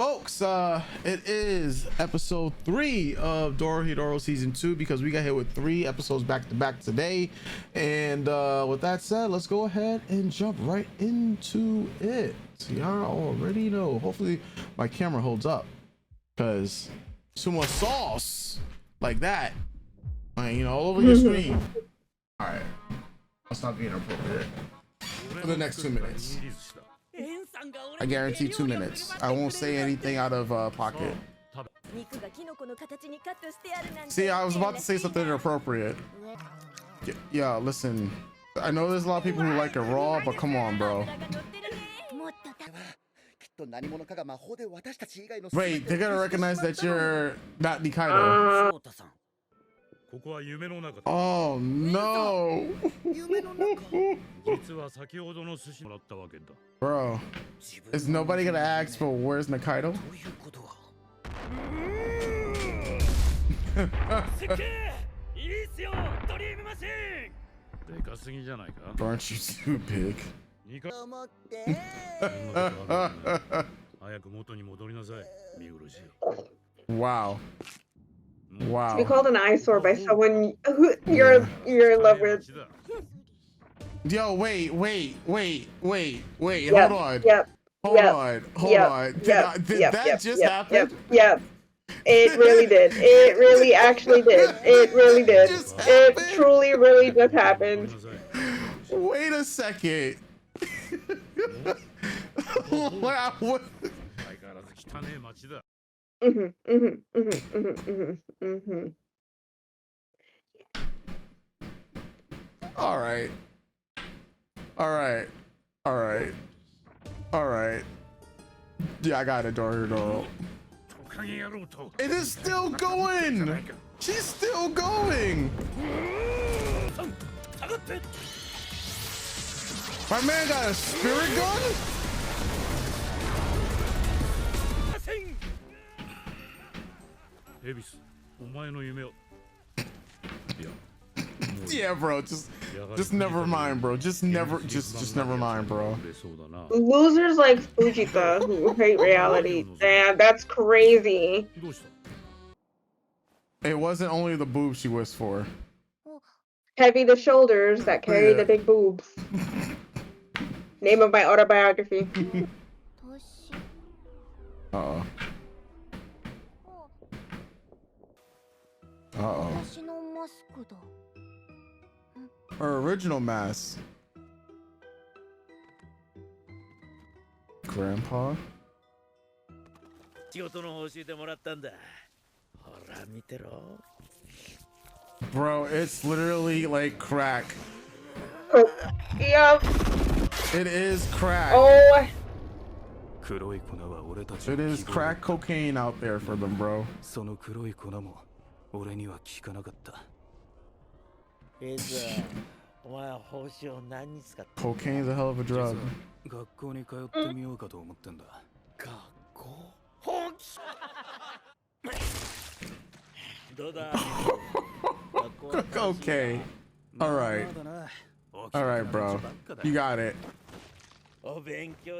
Folks, it is episode 3 of Dorohedoro season 2 because we got hit with 3 episodes back to back today. And with that said, let's go ahead and jump right into it. Y'all already know. Hopefully my camera holds up because too much sauce like that, all over your screen. All right, I'll stop being appropriate for the next 2 minutes. I guarantee 2 minutes. I won't say anything out of pocket. See, I was about to say something inappropriate. Yeah, listen. I know there's a lot of people who like it raw, but come on, bro. Wait, they're gonna recognize that you're not Nikaido. Oh no! Bro, is nobody gonna ask for where's Nikaido? Aren't you too big? Wow. Wow. To be called an eyesore by someone who you're in love with. Yo, wait. Yep, Hold on. Yep. Hold on. Did that just happen? Yep. It really did. It really actually did. It really did. It truly, really just happened. Wait a second. What? All right. Yeah, I got it, Dorohedoro. It is still going. She's still going. My man got a spirit gun? Yeah, bro, just never mind, bro. Just never mind, bro. Losers like Fujita who hate reality. Damn, that's crazy. It wasn't only the boobs she wished for. Heavy the shoulders that carry the big boobs. Name of my autobiography. Uh-oh. Her original mask. Grandpa? Bro, it's literally like crack. Oh, yep. It is crack. Oh. It is crack cocaine out there for them, bro. Cocaine's a hell of a drug. Okay. Alright, bro. You got it.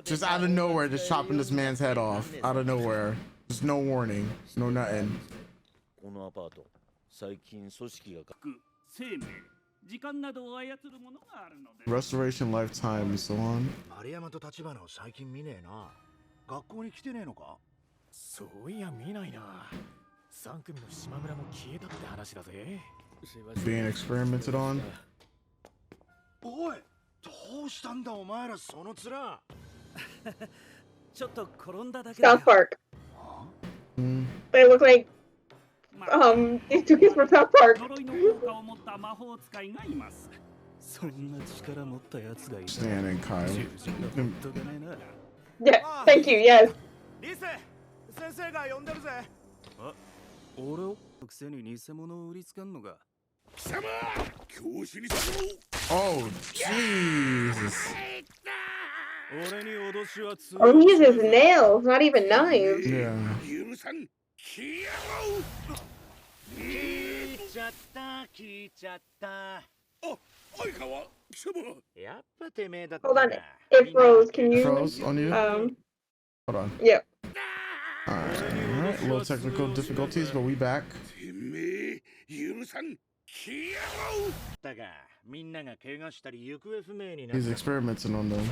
Just out of nowhere, just chopping this man's head off. Out of nowhere. Just no warning. No nothing. Restoration lifetime and so on. Being experimented on. South Park. They look like these two kids from South Park. Standing Kyle. Yeah, thank you, yes. Oh, Jesus. Oh, he uses nails, not even knives. Yeah. Hold on, it froze. Can you? Froze on you? Hold on. Yep. right, a little technical difficulties, but we back. He's experimenting on them.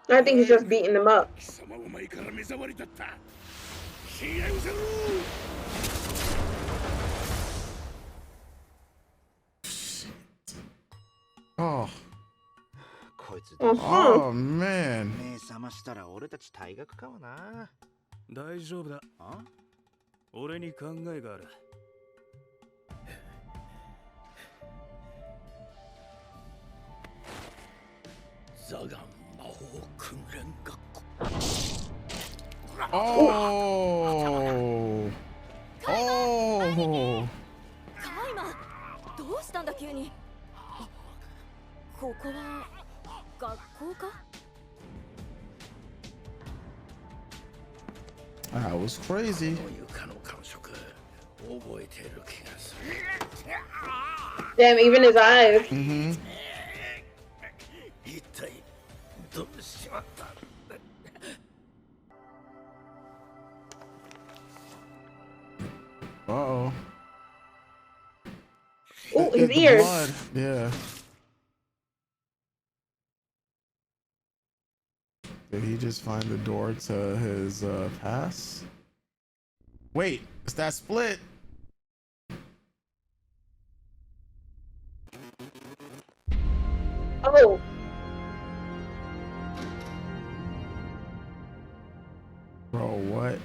I think he's just beating them up. Oh. Uh-huh. Oh man. 目覚ましたら俺たち退学かもな。大丈夫だ。俺に考えがある。ザガン魔法訓練学校。Oh. Oh. カイマン、どうしたんだ急に。ここは学校かThat was crazy. Damn, even his eyes. Mm-hmm. Uh-oh. Oh, his The ears. blood. Yeah. Did he just find the door to his pass? Wait, it's that split. Oh. Bro, what?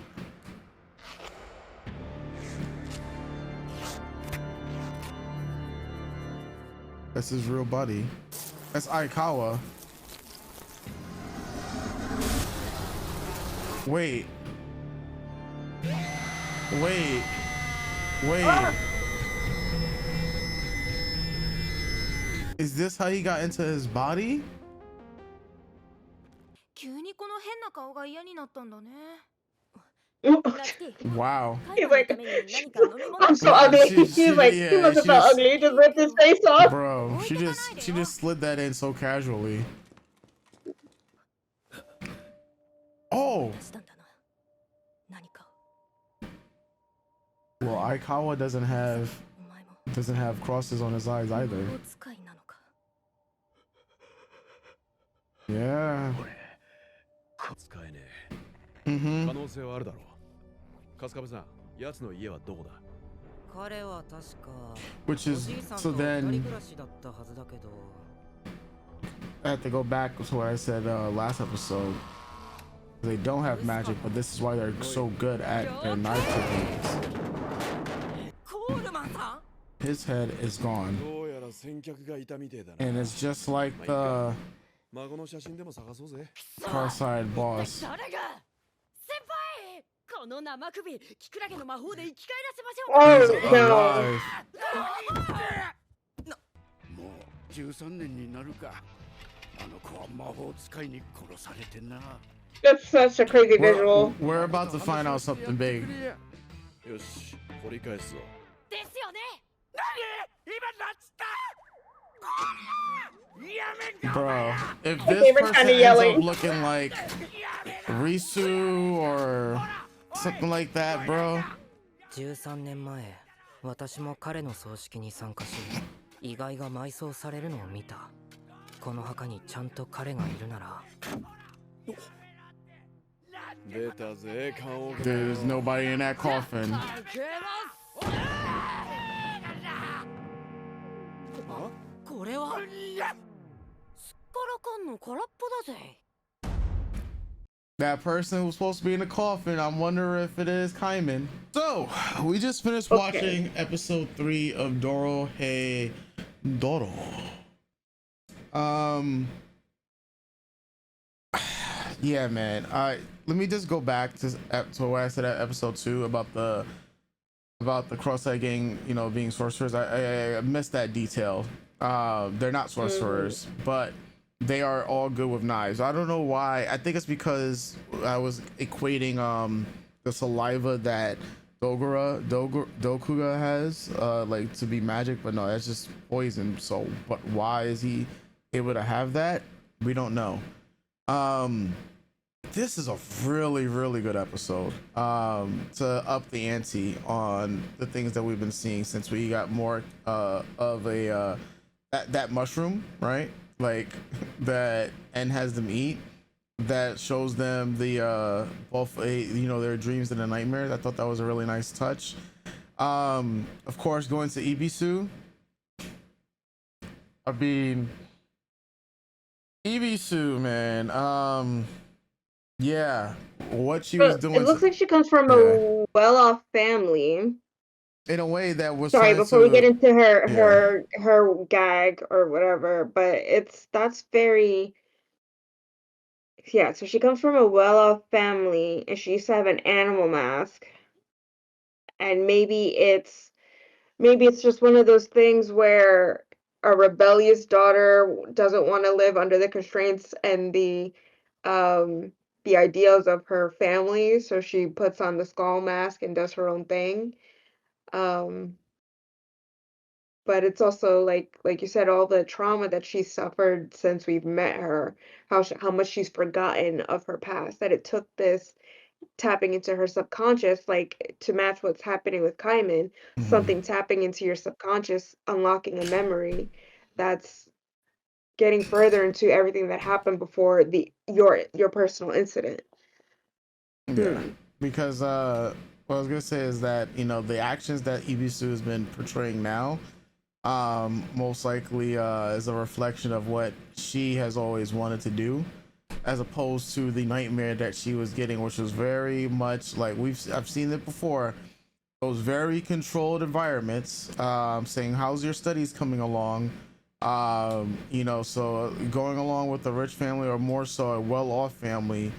That's his real buddy. That's Aikawa. Wait. Wait. Wait. Is this how he got into his body? 急にこの変な顔が嫌になったんだね。 Wow. He's like, I'm so ugly. He's like, he must have felt ugly. He just ripped his face off. Bro, she just slid that in so casually. Oh. Well, Aikawa doesn't have crosses on his eyes either. Yeah. Mm-hmm. Which is, so then I have to go back to what I said last episode. They don't have magic, but this is why they're so good at their knife techniques. His head is gone. And it's just like the cross-eyed boss. Oh, He's no. alive. That's such a crazy visual. We're about to find out something big. Bro, if this person ends up looking like Risu or something like that, bro. 13年前、私も彼の葬式に参加し、遺骸が埋葬されるのを見た。この墓にちゃんと彼がいるなら。There's nobody in that coffin. これはすっからかんの空っぽだぜ。 That person who's supposed to be in the coffin, I'm wondering if it is Caiman. So, we just finished watching episode 3 of Dorohedoro. Yeah, man. Let me just go back to what I said at episode 2 about the Cross-Eyed Gang, you know, being sorcerers. I missed that detail. They're not sorcerers, but they are all good with knives. I don't know why. I think it's because I was equating the saliva that Dokuga has like to be magic, but no, that's just poison. So, but why is he able to have that? We don't know. this is a really, really good episode. To up the ante on the things that we've been seeing since we got more of a that mushroom, right? Like that, and has them eat. That shows them the both their dreams and the nightmares. I thought that was a really nice touch. Of course, going to Ebisu. I mean, Ebisu, man. Yeah, what she was But doing it looks like she comes from yeah, a well-off family. in a way that was Sorry, trying before we get to, into her yeah. her gag or whatever, but that's very yeah. So she comes from a well-off family, and she used to have an animal mask, and maybe it's just one of those things where a rebellious daughter doesn't want to live under the constraints and um the ideals of her family, so she puts on the skull mask and does her own thing. Um, but it's also like you said, all the trauma that she suffered since we've met her, how much she's forgotten of her past, that it took this tapping into her subconscious, like to match what's happening with Caiman, Mhm. something tapping into your subconscious, unlocking a memory that's getting further into everything that happened before your personal incident. Yeah, Hmm. because what I was gonna say is that the actions that Ibisu has been portraying now, most likely is a reflection of what she has always wanted to do, as opposed to the nightmare that she was getting, which was very much like I've seen it before. Those very controlled environments, saying how's your studies coming along, so going along with a rich family or more so a well-off family,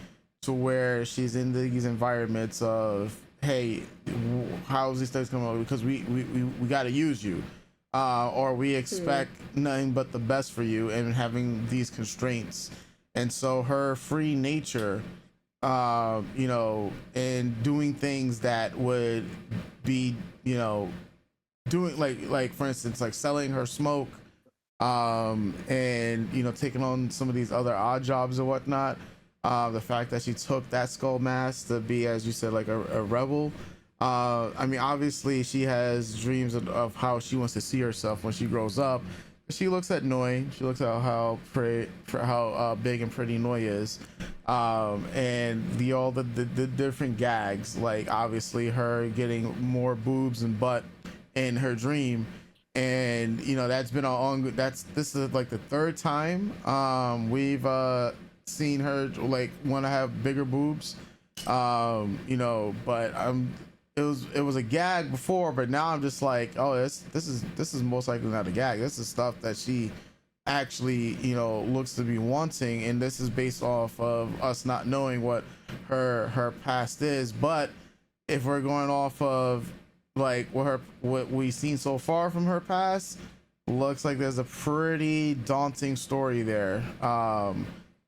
to where she's in these environments of, hey, how's these studies coming along, because we got to use you, or we Hmm. expect nothing but the best for you, and having these constraints. And so her free nature, and doing things that would be, doing like for instance, like selling her smoke, and taking on some of these other odd jobs and whatnot. The fact that she took that skull mask to be, as you said, like a rebel. I mean, obviously, she has dreams of how she wants to see herself when she grows up. She looks at Noi. She looks at how big and pretty Noi is, and all the different gags. Like obviously, her getting more boobs and butt in her dream, and that's been on. This is like the third time we've seen her like want to have bigger boobs, but it was a gag before, but now I'm just like, oh, this is most likely not a gag. This is stuff that she actually looks to be wanting, and this is based off of us not knowing what her past is. But if we're going off of like what we've seen so far from her past, looks like there's a pretty daunting story there,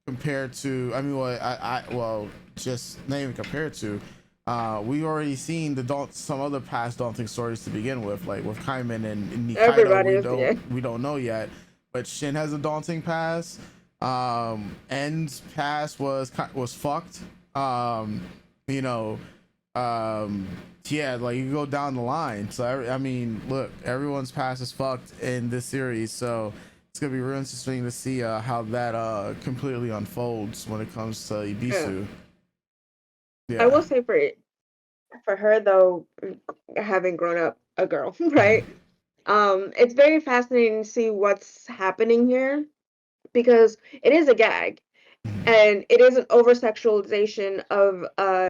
compared to, I mean, well, well, just not even compared to, we've already seen some other past daunting stories to begin with, like with Caiman and Nikaido. Everybody we is, don't yeah. we don't know yet, but Shin has a daunting past. End's past was fucked. You know, um, yeah, like you go down the line. So I mean, look, everyone's past is fucked in this series, so it's gonna be real interesting to see how that completely unfolds when it comes to Yeah. Ebisu. I Yeah. will say for her though, having grown up a girl, right? It's very fascinating to see what's happening here because it is a gag and it is an over sexualization of a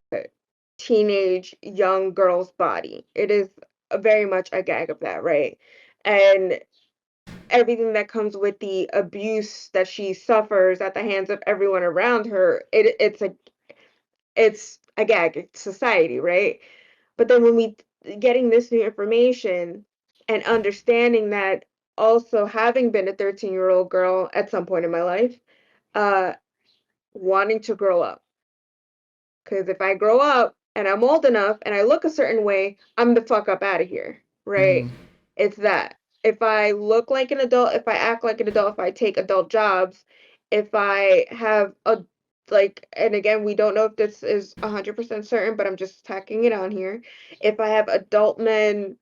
teenage young girl's body. It is very much a gag of that, right? And everything that comes with the abuse that she suffers at the hands of everyone around her, it's a gag, it's society, right? But then when we getting this new information and understanding that also having been a 13-year-old girl at some point in my life, uh, wanting to grow up. Because if I grow up and I'm old enough and I look a certain way, I'm the fuck up out of here, Mm-hmm. right? It's that. If I look like an adult, if I act like an adult, if I take adult jobs, if I have like, and again, we don't know if this is 100% certain, but I'm just tacking it on here. If I have adult men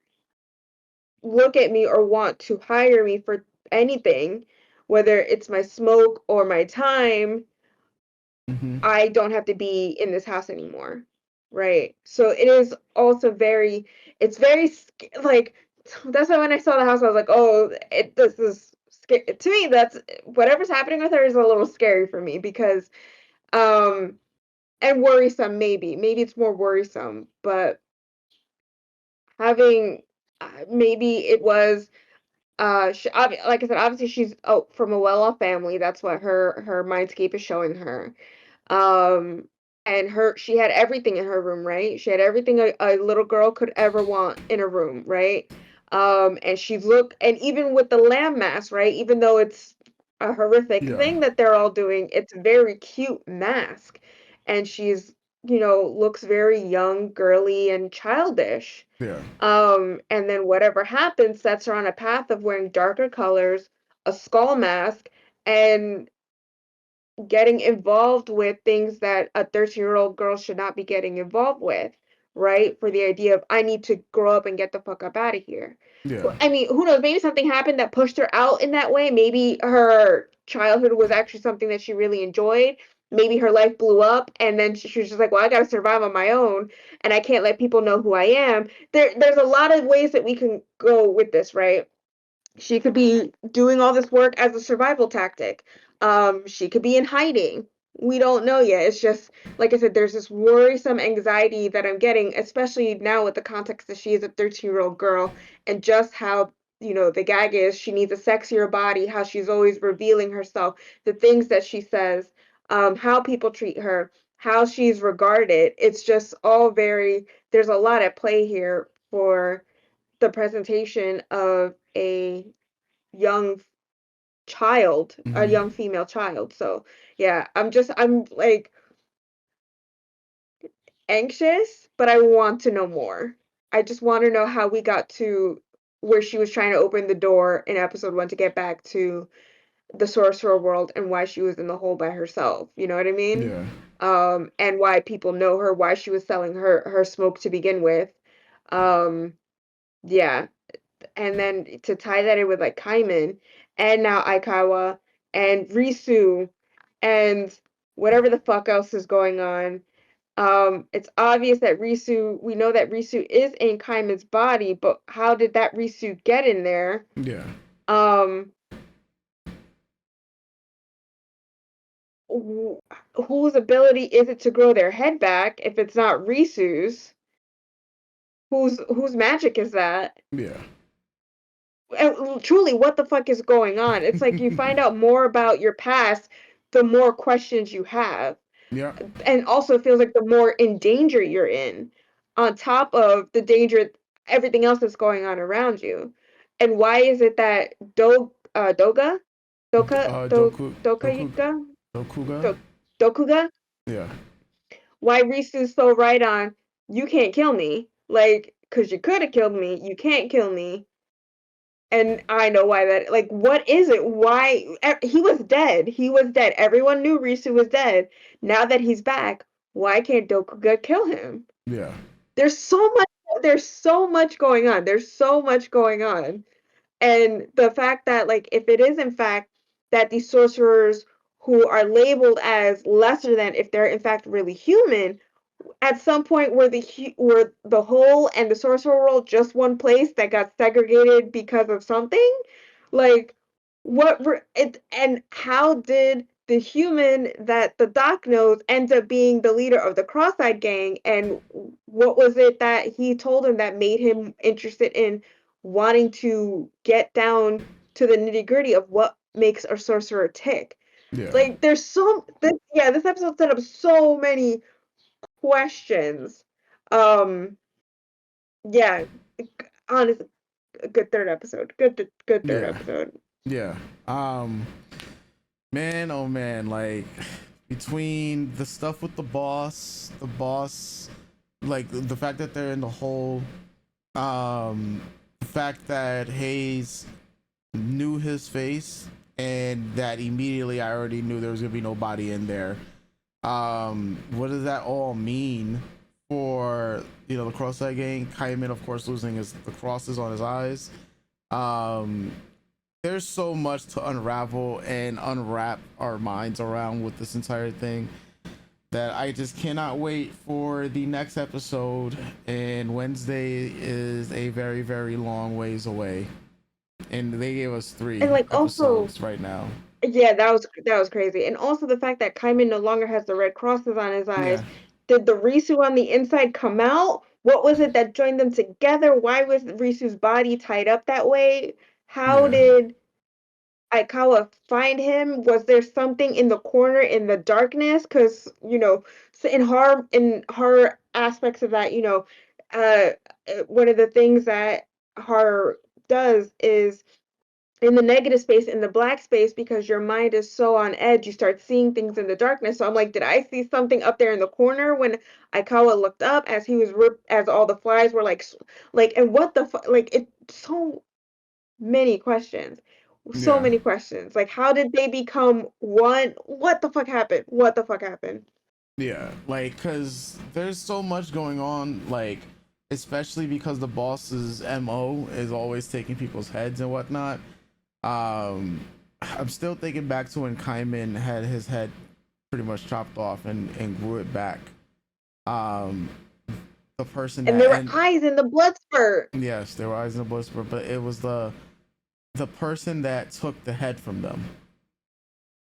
look at me or want to hire me for anything, whether it's my smoke or my time, Mm-hmm. I don't have to be in this house anymore. Right. So it is also very, it's very like, that's why when I saw the house, I was like, oh, this is scary. To me, that's whatever's happening with her is a little scary for me because, um, and worrisome, maybe it's more worrisome, but having, maybe it was, like I said, obviously she's from a well-off family. That's what her mindscape is showing her. Um, and she had everything in her room, right? She had everything a little girl could ever want in a room, right? And and even with the lamb mask, right? Even though it's a horrific Yeah. thing that they're all doing, it's a very cute mask. And she's, looks very young, girly, and childish. Yeah. And then whatever happens sets her on a path of wearing darker colors, a skull mask, and getting involved with things that a 13-year-old girl should not be getting involved with, right? For the idea of, I need to grow up and get the fuck up out of here. Yeah. I mean, who knows? Maybe something happened that pushed her out in that way. Maybe her childhood was actually something that she really enjoyed. Maybe her life blew up and then she was just like, well, I got to survive on my own and I can't let people know who I am. There's a lot of ways that we can go with this, right? She could be doing all this work as a survival tactic. She could be in hiding. We don't know yet. It's just, like I said, there's this worrisome anxiety that I'm getting, especially now with the context that she is a 13-year-old girl and just how, the gag is she needs a sexier body, how she's always revealing herself, the things that she says, how people treat her, how she's regarded. It's just all there's a lot at play here for the presentation of a young a Mm-hmm. young female child. So yeah, I'm like anxious, but I want to know more. I just want to know how we got to where she was trying to open the door in episode 1 to get back to the sorcerer world and why she was in the hole by herself. You know what I mean? Yeah. And why people know her, why she was selling her smoke to begin with. Um, yeah, and then to tie that in with like Caiman and now Aikawa and Risu and whatever the fuck else is going on. It's obvious that we know that Risu is in Kaiman's body, but how did that Risu get in there? Yeah. Um, whose ability is it to grow their head back if it's not Risu's? Whose magic is that? Yeah. And truly, what the fuck is going on? It's like you find out more about your past, the more questions you have. Yeah. And also it feels like the more in danger you're in, on top of the danger, everything else that's going on around you. And why is it that Doga? Doka? Doku Dokayuka? Dokuga. Do, Dokuga? Yeah. Why Risu's so right on, you can't kill me. Like, because you could have killed me, you can't kill me. And I know why that, like, what is it? Why? He was dead. He was dead. Everyone knew Risu was dead. Now that he's back, why can't Dokuga kill him? Yeah. There's so much, there's so much going on. There's so much going on. And the fact that, like, if it is in fact that these sorcerers who are labeled as lesser than, if they're in fact really human, at some point were the whole and the sorcerer world just one place that got segregated because of something? Like and how did the human that the doc knows end up being the leader of the cross-eyed gang, and what was it that he told him that made him interested in wanting to get down to the nitty-gritty of what makes a sorcerer tick? Yeah. Like this episode set up so many questions. Um, yeah, honestly, a good third episode. Good third Yeah. episode. Yeah. Man, oh man, like between the stuff with the boss, like the fact that they're in the hole, the fact that Hayes knew his face and that immediately I already knew there was gonna be nobody in there. What does that all mean for the Crosshair Gang? Caiman, of course, losing the crosses on his eyes. Um, there's so much to unravel and unwrap our minds around with this entire thing that I just cannot wait for the next episode. And Wednesday is a very, very long ways away. And they gave us 3 And like also, episodes right now. yeah, that was crazy. And also the fact that Caiman no longer has the red crosses on his eyes. Yeah. Did the Risu on the inside come out? What was it that joined them together? Why was Risu's body tied up that way? How Yeah. did Aikawa find him? Was there something in the corner in the darkness? Because so in horror aspects of that, one of the things that horror does is in the negative space, in the black space, because your mind is so on edge, you start seeing things in the darkness. So I'm like, did I see something up there in the corner when Aikawa looked up as he was ripped, as all the flies were like, and what the fuck? Like, it's so many questions. So Yeah. many questions. Like, how did they become one? What the fuck happened? What the fuck happened? Yeah, like, because there's so much going on, like, especially because the boss's MO is always taking people's heads and whatnot. I'm still thinking back to when Caiman had his head pretty much chopped off and grew it back. Um, the person And that, there were eyes in the blood spurt. yes, there were eyes in the blood spurt, but it was the person that took the head from them,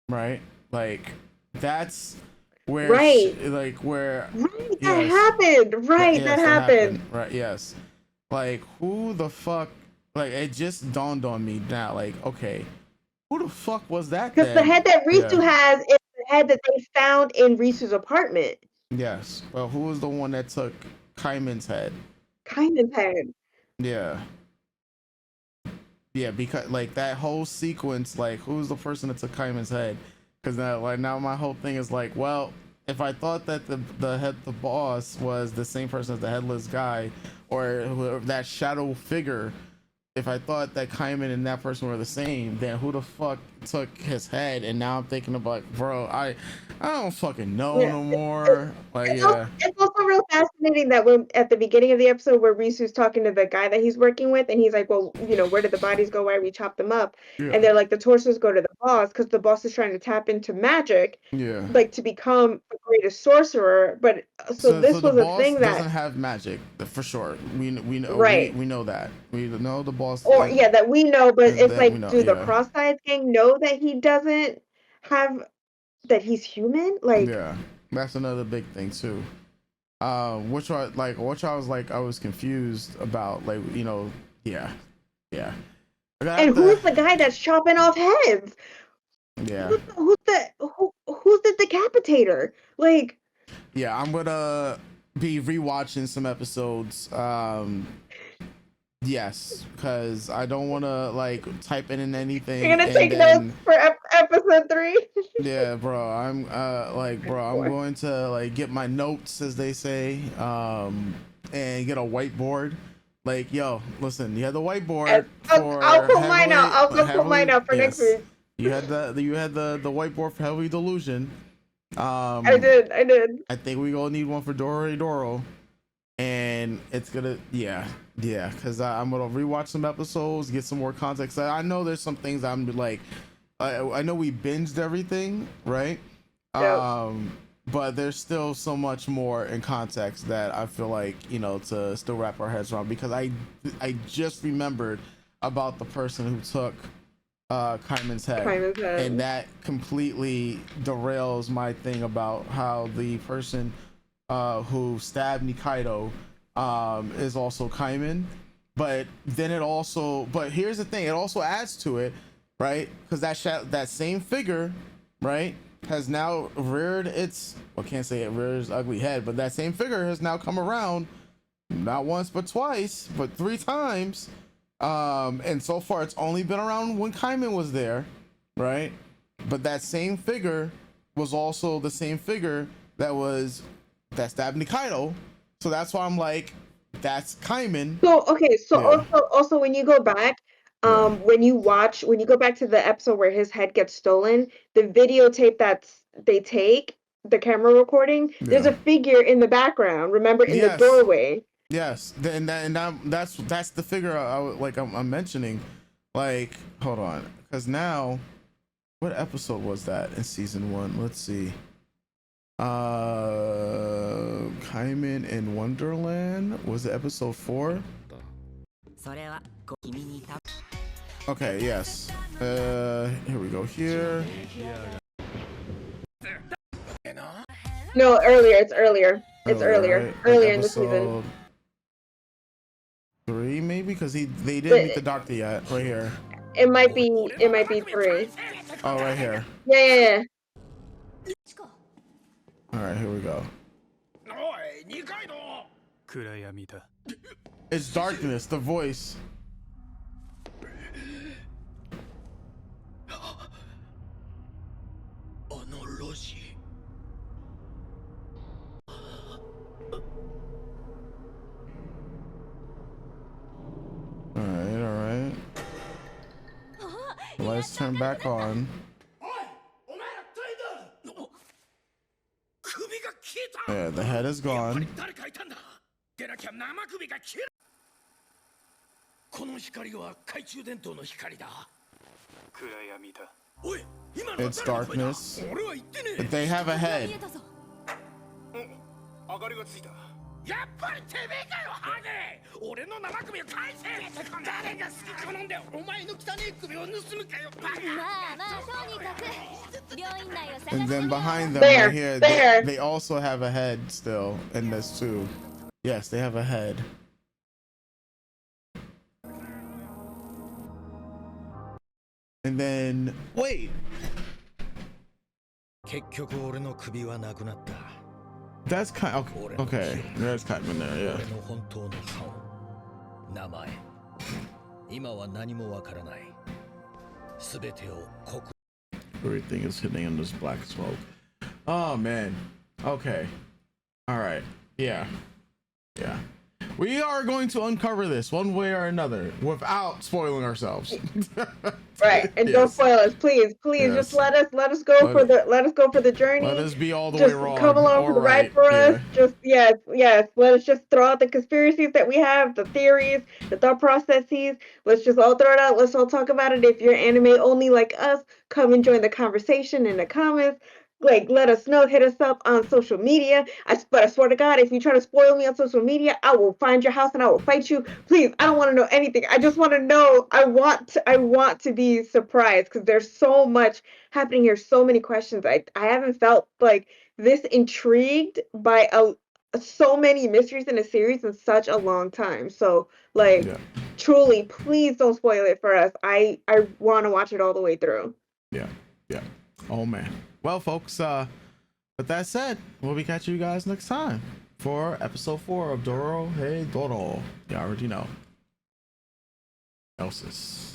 right? Like, that's where Right. where Right, that yes, happened. Right, yes, that happened. right, yes. Like, who the fuck, like, it just dawned on me now, like, okay, who the fuck was that Because the then? head that Yeah. Risu has is the head that they found in Risu's apartment. Yes, well, who was the one that took Caiman's head? Caiman's head. Yeah, yeah, because like that whole sequence, like, who's the person that took Caiman's head? Because now my whole thing is like, well, if I thought that the boss was the same person as the headless guy, or that shadow figure, if I thought that Caiman and that person were the same, then who the fuck took his head? And now I'm thinking about, bro, I don't fucking know Yeah. no more. Like, yeah, It's also real fascinating that when at the beginning of the episode where Risu's talking to the guy that he's working with, and he's like, well, where did the bodies go? Why we chopped them up? yeah, And they're like, the torsos go to the boss because the boss is trying to tap into magic, yeah. like to become the greatest sorcerer. But so So this the was a boss thing doesn't that, have magic for sure. We know right. we know that. We know the boss. Or yeah, that we know, but it's that we like, know. do the Yeah, Cross-Eyed Gang know that he doesn't have that he's human? Like, yeah. That's another big thing too. Which I was confused about. Like, yeah, yeah. and who's the guy that's chopping off heads? Yeah, Who's the decapitator? Like, yeah. I'm gonna be rewatching some episodes. Yes, because I don't want to like type in anything. you're gonna and take then, notes for episode 3? Yeah, bro. I'm I'm going to like get my notes, as they say, and get a whiteboard. Like, yo, listen, you had the whiteboard for I'll pull mine out. I'll go pull mine out for next week. You had the whiteboard for Heavy Delusion. I did. I think we gonna need one for Dorohedoro, and it's gonna because I'm gonna rewatch some episodes, get some more context. I know there's some things I'm like, I know we binged everything, right? Yep. But there's still so much more in context that I feel like, to still wrap our heads around, because I just remembered about the person who took Caiman's head, and that completely derails my thing about how the person who stabbed Nikaido is also Caiman. But then but here's the thing, it also adds to it, right? Because that same figure, right, has now reared can't say it reared its ugly head, but that same figure has now come around, not once but twice, but 3 times. And so far it's only been around when Caiman was there, right? But that same figure was also the same figure that stabbed Nikaido. So that's why I'm like, that's Caiman. So okay, also when you go back, when you go back to the episode where his head gets stolen, the videotape they take, the camera recording, there's Yeah. a figure in the background. Remember, in the Yes. doorway. Yes, that's the figure I'm mentioning. Like, hold on, because now, what episode was that in season 1? Let's see. Caiman in Wonderland, was it episode 4? Okay, yes. Here we go. Here. No, earlier. It's earlier. It's Earlier, earlier. right? Earlier Like in the season. episode 3, maybe, because they didn't But meet the doctor yet. Right here. it might be 3. Oh, right here. Yeah. All right, here we go. 暗闇だ。 It's darkness. The voice. All right. Let's turn back on. Yeah, the head is gone. でなきゃ生首が消える。この光は懐中電灯の光だ。暗闇だ。おい、今の It's darkness. 俺は言ってねえ。 But they have a head. 明かりがついた。やっぱりてめえかよ、ハゲ。俺の生首を返せ。誰が好き好んでお前の汚い首を盗むかよ、バカ。まあまあとにかく病院内を探 And して then みよう。 behind them There, right here, there. they also have a head still in this too. Yes, they have a head. And then wait. 結局俺の首はなくなった。 That's kind okay. There's Caiman there, 俺 yeah. の本当の顔、名前、今は何もわからない。すべてを告 Everything is hitting in this black smoke. Oh man. Okay. All right. Yeah. We are going to uncover this one way or another without spoiling ourselves. Right. And Yes. don't spoil us, please. Yes. Just let us go for the journey. Let us be all the Just way wrong. come along for the ride for us. Just yes. Let us just throw out the conspiracies that we have, the theories, the thought processes. Let's just all throw it out. Let's all talk about it. If you're anime only like us, come and join the conversation in the comments. Like, let us know. Hit us up on social media. But I swear to God, if you try to spoil me on social media, I will find your house and I will fight you. Please, I don't want to know anything. I just want to know. I want to be surprised because there's so much happening here. So many questions. I haven't felt like this intrigued by so many mysteries in a series in such a long time. So, like, Yeah. truly, please don't spoil it for us. I want to watch it all the way through. Yeah. Oh man. Well, folks, with that said, we'll be catching you guys next time for episode 4 of Dorohedoro. You already know. Elsis.